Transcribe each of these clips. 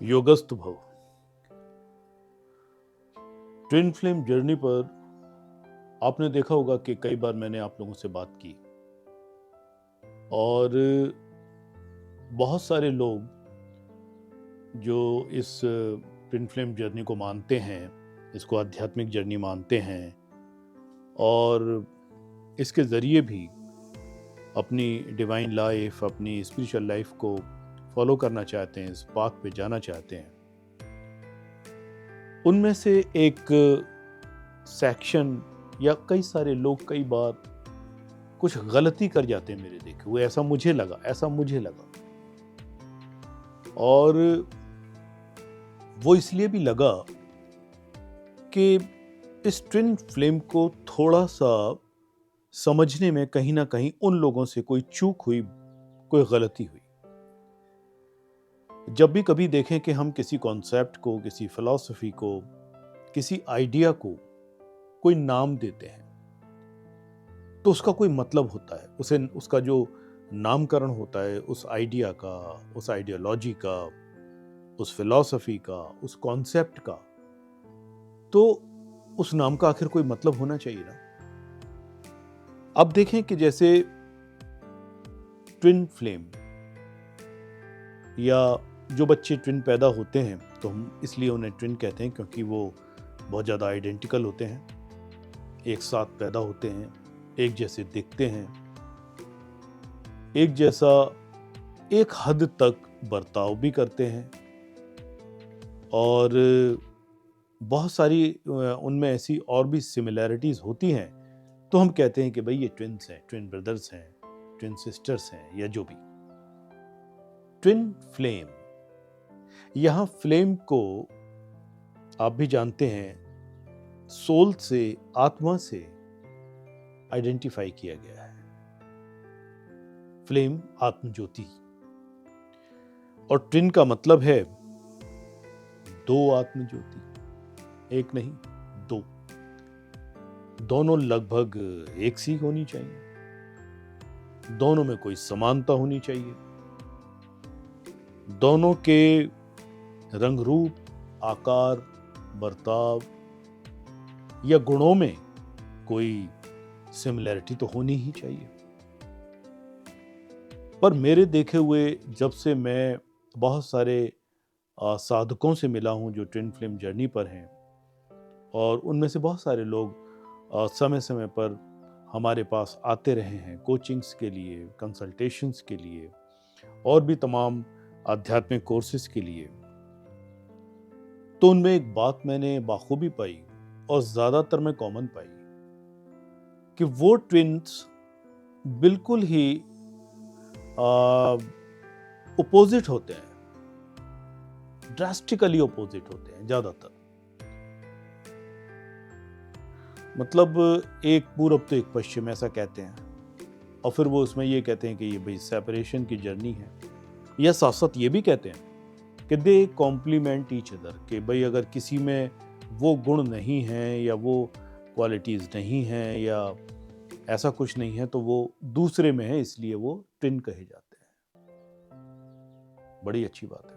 योगस्तु भव। Twin flame journey पर आपने देखा होगा कि कई बार मैंने आप लोगों से बात की और बहुत सारे लोग जो इस ट्विन फ्लेम जर्नी को मानते हैं, इसको आध्यात्मिक जर्नी मानते हैं और इसके ज़रिए भी अपनी डिवाइन लाइफ, अपनी स्पिरिचुअल लाइफ को फॉलो करना चाहते हैं, इस पाथ पे जाना चाहते हैं। उनमें से एक सेक्शन या कई सारे लोग कई बार कुछ गलती कर जाते हैं मेरे देखे हुए, ऐसा मुझे लगा और वो इसलिए भी लगा कि इस ट्विन फ्लेम को थोड़ा सा समझने में कहीं ना कहीं उन लोगों से कोई चूक हुई, कोई गलती हुई। जब भी कभी देखें कि हम किसी कॉन्सेप्ट को, किसी फिलॉसफी को, किसी आइडिया को कोई नाम देते हैं तो उसका कोई मतलब होता है, उसका जो नामकरण होता है उस आइडिया का, उस आइडियोलॉजी का, उस फिलॉसफी का, उस कॉन्सेप्ट का, तो उस नाम का आखिर कोई मतलब होना चाहिए ना। अब देखें कि जैसे ट्विन फ्लेम या जो बच्चे ट्विन पैदा होते हैं तो हम इसलिए उन्हें ट्विन कहते हैं क्योंकि वो बहुत ज़्यादा आइडेंटिकल होते हैं, एक साथ पैदा होते हैं, एक जैसे दिखते हैं, एक जैसा एक हद तक बर्ताव भी करते हैं और बहुत सारी उनमें ऐसी और भी सिमिलैरिटीज होती हैं तो हम कहते हैं कि भाई ये ट्विन्स हैं, ट्विन ब्रदर्स हैं, ट्विन सिस्टर्स हैं या जो भी। ट्विन फ्लेम, यहां फ्लेम को आप भी जानते हैं सोल से, आत्मा से आइडेंटिफाई किया गया है। फ्लेम आत्म ज्योति और ट्विन का मतलब है दो आत्म ज्योति, एक नहीं दो, दोनों लगभग एक सी होनी चाहिए, दोनों में कोई समानता होनी चाहिए, दोनों के रंग रूप, आकार, बर्ताव या गुणों में कोई सिमिलैरिटी तो होनी ही चाहिए। पर मेरे देखे हुए जब से मैं बहुत सारे साधकों से मिला हूं जो ट्विन फ्लेम जर्नी पर हैं और उनमें से बहुत सारे लोग समय समय पर हमारे पास आते रहे हैं कोचिंग्स के लिए, कंसल्टेशंस के लिए और भी तमाम आध्यात्मिक कोर्सेज के लिए, तो उनमें एक बात मैंने बाखूबी पाई और ज्यादातर में कॉमन पाई कि वो ट्विन्स बिल्कुल ही ओपोजिट होते हैं, ड्रास्टिकली ओपोजिट होते हैं ज्यादातर। मतलब एक पूरब तो एक पश्चिम ऐसा कहते हैं और फिर वो उसमें ये कहते हैं कि ये भाई सेपरेशन की जर्नी है, या साथ साथ ये भी कहते हैं कि दे कॉम्प्लीमेंट ईच अदर, कि भाई अगर किसी में वो गुण नहीं है या वो क्वालिटीज नहीं है या ऐसा कुछ नहीं है तो वो दूसरे में है, इसलिए वो ट्विन कहे जाते हैं। बड़ी अच्छी बात है।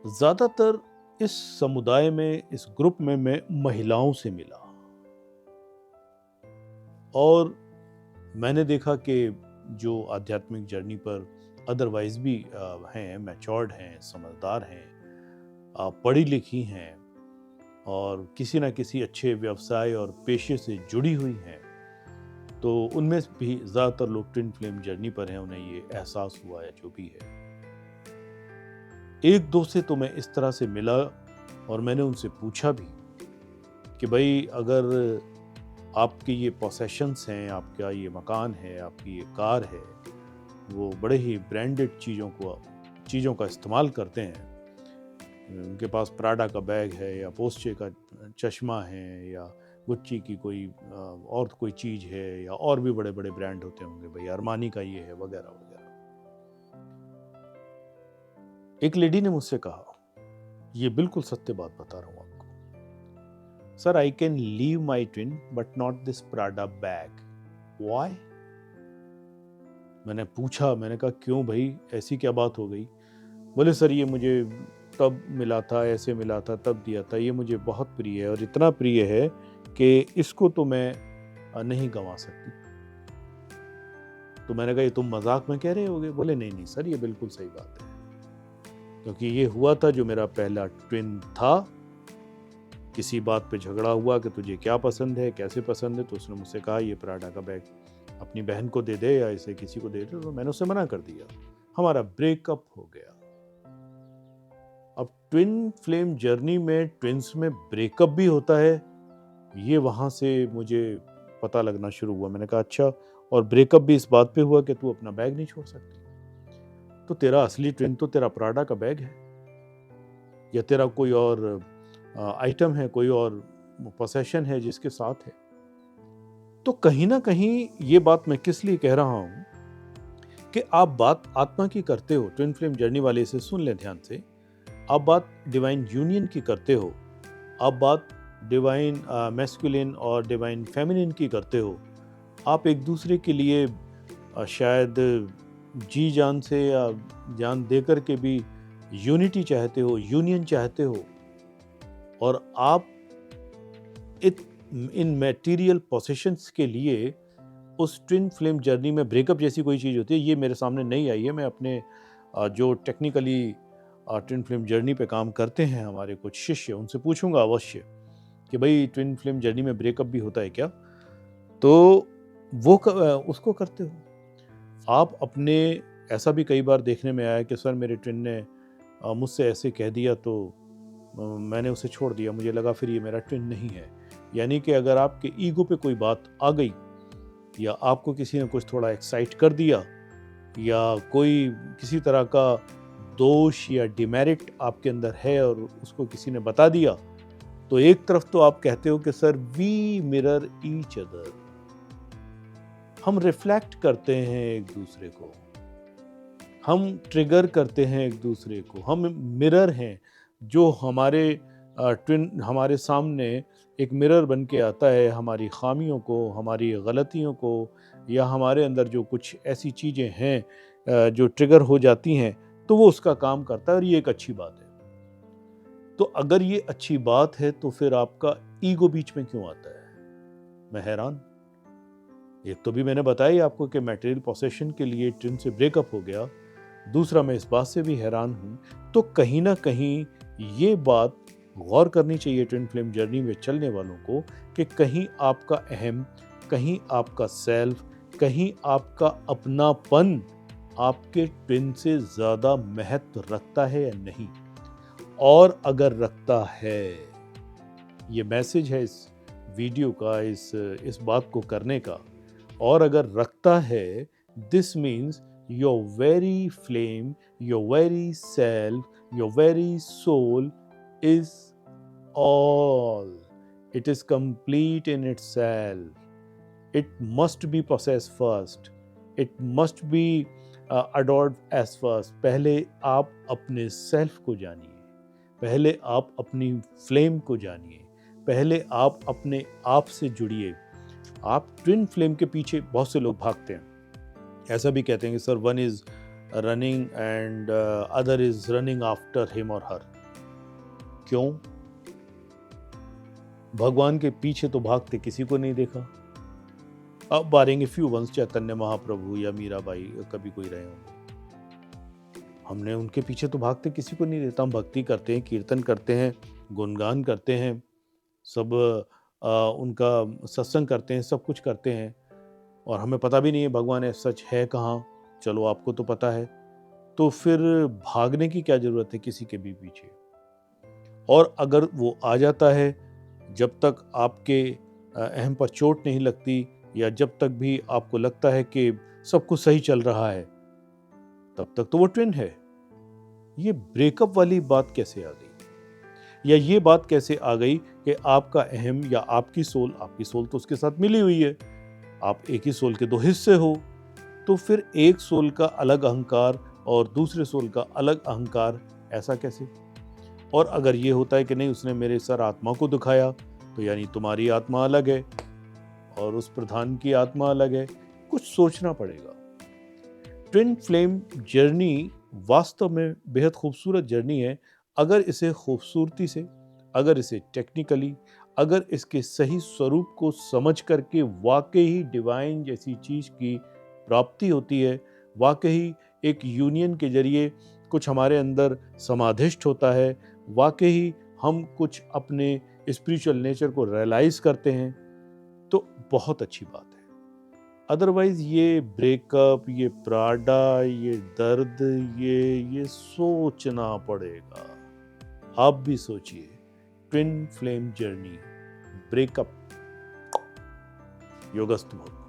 ज्यादातर इस समुदाय में, इस ग्रुप में मैं महिलाओं से मिला और मैंने देखा कि जो आध्यात्मिक जर्नी पर अदरवाइज भी हैं, मैच्योर्ड हैं, समझदार हैं, पढ़ी लिखी हैं और किसी ना किसी अच्छे व्यवसाय और पेशे से जुड़ी हुई हैं, तो उनमें भी ज़्यादातर लोग ट्विन फ्लेम जर्नी पर हैं, उन्हें ये एहसास हुआ है जो भी है। एक दो से तो मैं इस तरह से मिला और मैंने उनसे पूछा भी कि भाई अगर आपके ये पोसेशंस हैं, आपका ये मकान है, आपकी ये कार है, वो बड़े ही ब्रांडेड चीज़ों का इस्तेमाल करते हैं, उनके पास प्राडा का बैग है या पोस्चे का चश्मा है या गुच्ची की कोई और कोई चीज़ है या और भी बड़े बड़े ब्रांड होते होंगे, भाई अरमानी का ये है वगैरह वगैरह। एक लेडी ने मुझसे कहा, ये बिल्कुल सत्य बात बता रहा हूँ आपको, sir I can leave my twin but not this Prada bag, why? मैंने पूछा, मैंने कहा क्यों भाई, ऐसी क्या बात हो गई? बोले सर ये मुझे तब मिला था, ऐसे मिला था, तब दिया था, ये मुझे बहुत प्रिय है और इतना प्रिय है कि इसको तो मैं नहीं गंवा सकती। तो मैंने कहा ये तुम मजाक में कह रहे होगे? बोले नहीं नहीं सर, ये बिल्कुल सही बात है, क्योंकि ये हुआ था जो मेरा पहला ट्विन था। किसी बात पे झगड़ा हुआ कि तुझे क्या पसंद है, कैसे पसंद है, तो उसने मुझसे कहा ये प्राडा का बैग अपनी बहन को दे दे या इसे किसी को दे दे, तो मैंने उसे मना कर दिया। हमारा ब्रेकअप हो गया। अब ट्विन फ्लेम जर्नी में ट्विंस में ब्रेकअप भी होता है, ये वहां से मुझे पता लगना शुरू हुआ। मैंने कहा अच्छा, और ब्रेकअप भी इस बात पे हुआ कि तू अपना बैग नहीं छोड़ सकती। तो तेरा असली ट्विन तो तेरा प्राडा का बैग है, या तेरा कोई और आइटम है, कोई और पोसेशन है जिसके साथ है। तो कहीं ना कहीं ये बात मैं किस लिए कह रहा हूं कि आप बात आत्मा की करते हो। ट्विन फ्लेम जर्नी वाले इसे सुन लें ध्यान से। आप बात डिवाइन यूनियन की करते हो, आप बात डिवाइन मैस्कुलिन और डिवाइन फेमिनिन की करते हो। आप एक दूसरे के लिए शायद जी जान से या जान देकर के भी यूनिटी चाहते हो, यूनियन चाहते हो, और आप इन मटेरियल पोसेशंस के लिए उस ट्विन फ्लेम जर्नी में ब्रेकअप जैसी कोई चीज़ होती है। ये मेरे सामने नहीं आई है। मैं अपने जो टेक्निकली ट्विन फ्लेम जर्नी पे काम करते हैं हमारे कुछ शिष्य, उनसे पूछूंगा अवश्य कि भाई ट्विन फ्लेम जर्नी में ब्रेकअप भी होता है क्या, तो वो उसको करते हो आप अपने। ऐसा भी कई बार देखने में आया कि सर मेरे ट्विन ने मुझसे ऐसे कह दिया तो मैंने उसे छोड़ दिया, मुझे लगा फिर ये मेरा ट्विन नहीं है। यानी कि अगर आपके ईगो पे कोई बात आ गई, या आपको किसी ने कुछ थोड़ा एक्साइट कर दिया, या कोई किसी तरह का दोष या डिमेरिट आपके अंदर है और उसको किसी ने बता दिया, तो एक तरफ तो आप कहते हो कि sir we mirror each other, हम रिफ्लेक्ट करते हैं एक दूसरे को, हम ट्रिगर करते हैं एक दूसरे को, हम मिरर हैं। जो हमारे ट्विन हमारे सामने एक मिरर बन के आता है हमारी खामियों को, हमारी गलतियों को, या हमारे अंदर जो कुछ ऐसी चीज़ें हैं जो ट्रिगर हो जाती हैं, तो वो उसका काम करता है, और ये एक अच्छी बात है। तो अगर ये अच्छी बात है तो फिर आपका ईगो बीच में क्यों आता है? मैं हैरान। एक तो भी मैंने बताया ही आपको कि मटेरियल पोसेशन के लिए ट्विन से ब्रेकअप हो गया, दूसरा मैं इस बात से भी हैरान हूं। तो कहीं ना कहीं ये बात गौर करनी चाहिए ट्विन फ्लेम जर्नी में चलने वालों को कि कहीं आपका अहम, कहीं आपका सेल्फ, कहीं आपका अपनापन आपके ट्विन से ज्यादा महत्व रखता है या नहीं। और अगर रखता है, ये मैसेज है इस वीडियो का, इस बात को करने का, और अगर रखता है, this means your very flame, your very self, your very soul is all. It is complete in itself. It must be possessed first. It must be adored as first. पहले आप अपने सेल्फ को जानिए, पहले आप अपनी फ्लेम को जानिए, पहले आप अपने आप से जुड़िए। आप ट्विन फ्लेम के पीछे बहुत से लोग भागते हैं, ऐसा भी कहते हैं कि sir one is running and other is running after him और हर। क्यों? भगवान के पीछे तो भागते किसी को नहीं देखा। अब बारेंगे फ्यू वंस, चैतन्य महाप्रभु या मीराबाई कभी कोई रहे होंगे, हमने उनके पीछे तो भागते किसी को नहीं देखा। हम भक्ति करते हैं, कीर्तन करते हैं, गुणगान करते हैं, सब उनका सत्संग करते हैं, सब कुछ करते हैं, और हमें पता भी नहीं है भगवान सच है कहाँ। चलो आपको तो पता है, तो फिर भागने की क्या जरूरत है किसी के भी पीछे। और अगर वो आ जाता है, जब तक आपके अहम पर चोट नहीं लगती, या जब तक भी आपको लगता है कि सब कुछ सही चल रहा है, तब तक तो वो ट्विन है। ये ब्रेकअप वाली बात कैसे आ गई, या ये बात कैसे आ गई कि आपका अहम या आपकी सोल तो उसके साथ मिली हुई है, आप एक ही सोल के दो हिस्से हो, तो फिर एक सोल का अलग अहंकार और दूसरे सोल का अलग अहंकार, ऐसा कैसे? और अगर ये होता है कि नहीं उसने मेरे सर आत्मा को दुखाया, तो यानी तुम्हारी आत्मा अलग है और उस प्रधान की आत्मा अलग है। कुछ सोचना पड़ेगा। ट्विन फ्लेम जर्नी वास्तव में बेहद खूबसूरत जर्नी है। अगर इसे खूबसूरती से, अगर इसे टेक्निकली, अगर इसके सही स्वरूप को समझ करके वाकई ही डिवाइन जैसी चीज़ की प्राप्ति होती है, वाकई एक यूनियन के जरिए कुछ हमारे अंदर समाधिष्ट होता है, वाकई हम कुछ अपने स्पिरिचुअल नेचर को रियलाइज़ करते हैं, तो बहुत अच्छी बात है। अदरवाइज़ ये ब्रेकअप, ये प्राडा, ये दर्द, ये सोचना पड़ेगा। आप भी सोचिए, ट्विन फ्लेम जर्नी, ब्रेकअप, योगस्थ मुहूर्त।